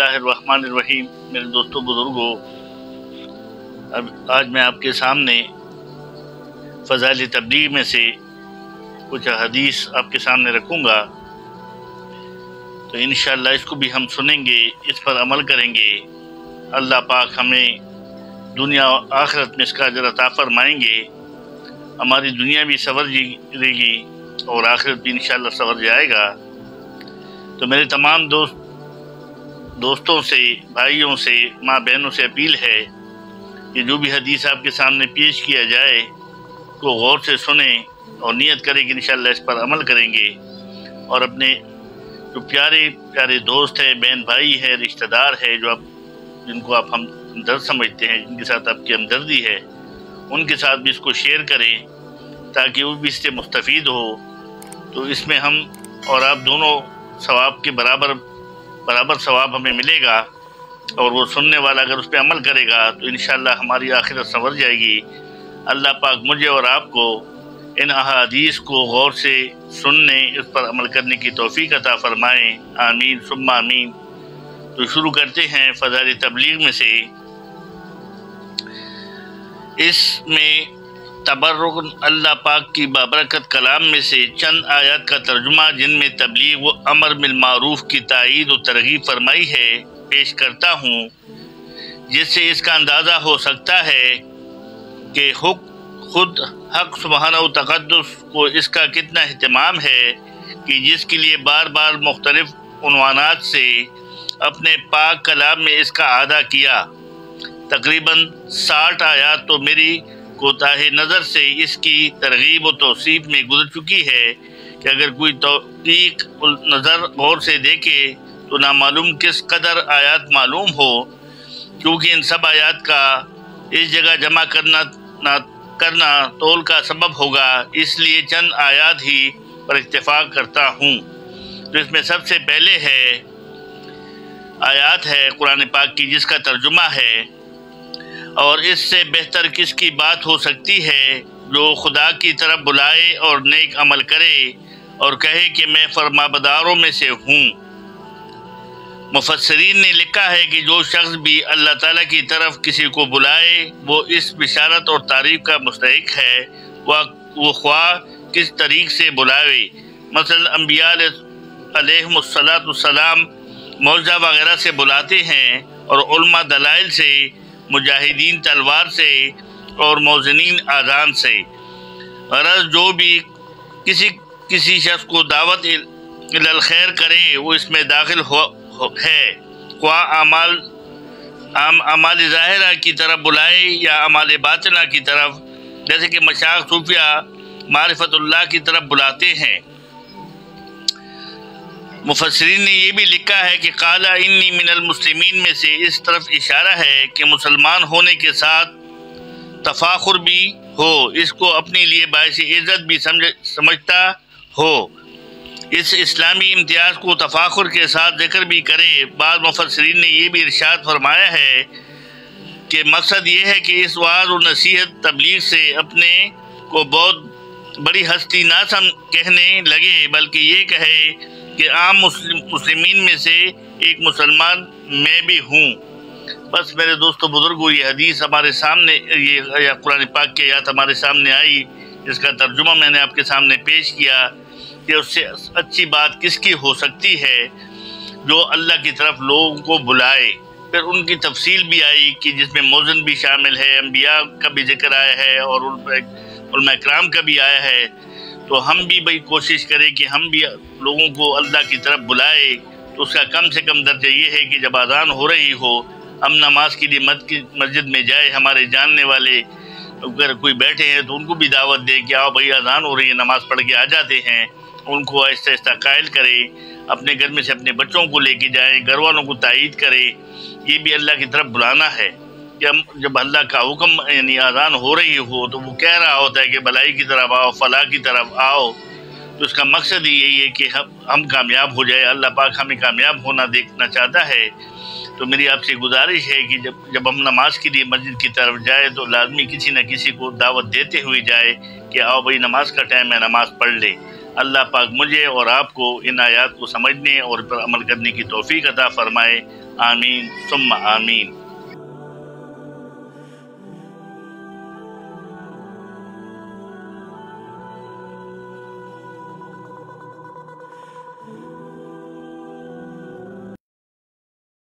बिस्मिल्लाहिर्रहमानिर्रहीम। मेरे दोस्तों बुज़ुर्गों, आज मैं आपके सामने फ़ज़ाइल तबलीग में से कुछ हदीस आपके सामने रखूँगा। तो इंशाअल्लाह इसको भी हम सुनेंगे, इस पर अमल करेंगे। अल्लाह पाक हमें दुनिया और आखिरत में इसका अजर अता फरमाएंगे। हमारी दुनिया भी संवर जाएगी और आखिरत भी इंशाअल्लाह संवर जाएगा। तो मेरे तमाम दोस्तों से, भाइयों से, माँ बहनों से अपील है कि जो भी हदीस आपके सामने पेश किया जाए तो गौर से सुने और नियत करें कि इंशाअल्लाह इस पर अमल करेंगे। और अपने जो प्यारे प्यारे दोस्त हैं, बहन भाई हैं, रिश्तेदार हैं, जिनको आप हमदर्द समझते हैं, जिनके साथ आपकी हमदर्दी है, उनके साथ भी इसको शेयर करें ताकि वो भी इससे मुस्तफ़ीद हो। तो इसमें हम और आप दोनों सवाब के बराबर सवाब हमें मिलेगा। और वो सुनने वाला अगर उस पर अमल करेगा तो इंशाअल्लाह हमारी आखिरत संवर जाएगी। अल्लाह पाक मुझे और आपको इन अहादीस को गौर से सुनने, इस पर अमल करने की तौफीक अता फरमाएँ। आमीन सुम्मा आमीन। तो शुरू करते हैं फ़ज़ाइल तबलीग में से। इसमें तबर्रुक अल्लाह पाक की बाबरकत कलाम में से चंद आयत का तर्जुमा, जिनमें तबलीग व अमर बिल मारूफ की तायीद व तरगीब फरमाई है, पेश करता हूँ, जिससे इसका अंदाज़ा हो सकता है कि खुद हक़ सुब्हानहू तक़द्दुस को इसका कितना एहतमाम है कि जिसके लिए बार बार मुख्तलिफ उन्वानात से अपने पाक कलाम में इसका अदा किया। तकरीबन 60 आयत तो मेरी कोताही नज़र से इसकी तरगीब व तौसीफ में गुजर चुकी है कि अगर कोई तौक़ीक़ नज़र गौर से देखे तो नामालूम किस कदर आयत मालूम हो, क्योंकि इन सब आयत का इस जगह जमा करना तौल का सबब होगा। इसलिए चंद आयत ही पर इत्तेफाक करता हूँ। तो इसमें सबसे पहले आयत है कुरान पाक की, जिसका तर्जुमा है, और इससे बेहतर किसकी बात हो सकती है जो खुदा की तरफ बुलाए और नेक अमल करे और कहे कि मैं फरमाबरदारों में से हूँ। मुफस्सिरीन ने लिखा है कि जो शख्स भी अल्लाह ताला की तरफ किसी को बुलाए वो इस बिशारत और तारीफ का मुस्तहिक है, वो ख्वाह किस तरीक़ से बुलावे। मसलन अंबिया अलैहिमुस्सलाम मौज़ा वगैरह से बुलाते हैं और उलमा दलाइल से, मुजाहिदीन तलवार से और मौज़नीन आज़ान से। गरज़ जो भी किसी शख्स को दावत इलल खैर करे वो इसमें दाखिल है, ख्वाह अमाल ज़ाहिरा की तरफ बुलाए या अमाल बातिना की तरफ, जैसे कि मशाइख सूफिया मारिफतुल्लाह की तरफ बुलाते हैं। मुफस्सिरीन ने यह भी लिखा है कि काला इन्नी मिनल मुस्लिमीन में से इस तरफ इशारा है कि मुसलमान होने के साथ तफाखुर भी हो, इसको अपने लिए बाइस इज़्ज़त भी समझता हो, इस इस्लामी इम्तियाज़ को तफाखुर के साथ जिक्र भी करे। बाद मुफस्सिरीन ने यह भी इरशाद फरमाया है कि मकसद ये है कि इस वाज़ और नसीहत तबलीग से अपने को बहुत बड़ी हस्ती ना कहने लगे, बल्कि ये कहे कि आम मुस्लिमीन में से एक मुसलमान मैं भी हूँ। बस मेरे दोस्तों बुजुर्गों, ये हदीस हमारे सामने, ये कुरान पाक की आयत हमारे सामने आई, इसका तर्जुमा मैंने आपके सामने पेश किया कि उससे अच्छी बात किसकी हो सकती है जो अल्लाह की तरफ लोगों को बुलाए। फिर उनकी तफसील भी आई कि जिसमें मौज़न भी शामिल है, अंबिया का भी जिक्र आया है और उलमा इकराम का भी आया है। तो हम भी भाई कोशिश करें कि हम भी लोगों को अल्लाह की तरफ बुलाए। तो उसका कम से कम दर्जा ये है कि जब अज़ान हो रही हो हम नमाज के लिए मस्जिद में जाए। हमारे जानने वाले अगर कोई बैठे हैं तो उनको भी दावत दें कि आओ भाई अज़ान हो रही है, नमाज़ पढ़ के आ जाते हैं। उनको आहिस्ता आहिस्ता कायल करें, अपने घर में से अपने बच्चों को लेके जाएं, घर वालों को तायीद करें। ये भी अल्लाह की तरफ बुलाना है कि हम जब अल्लाह का हुक्म यानी अज़ान हो रही हो तो वो कह रहा होता है कि भलाई की तरफ आओ, फलाह की तरफ आओ। तो उसका मकसद ही यही है कि हम कामयाब हो जाए। अल्लाह पाक हमें कामयाब होना देखना चाहता है। तो मेरी आपसे गुजारिश है कि जब हम नमाज के लिए मस्जिद की तरफ जाए तो लाजमी किसी न किसी को दावत देते हुए जाए कि आओ भाई नमाज का टाइम है, नमाज पढ़ ले, اللہ پاک مجھے اور آپ کو ان آیات کو سمجھنے اور پر عمل کرنے کی توفیق عطا فرمائے۔ آمین ثم آمین۔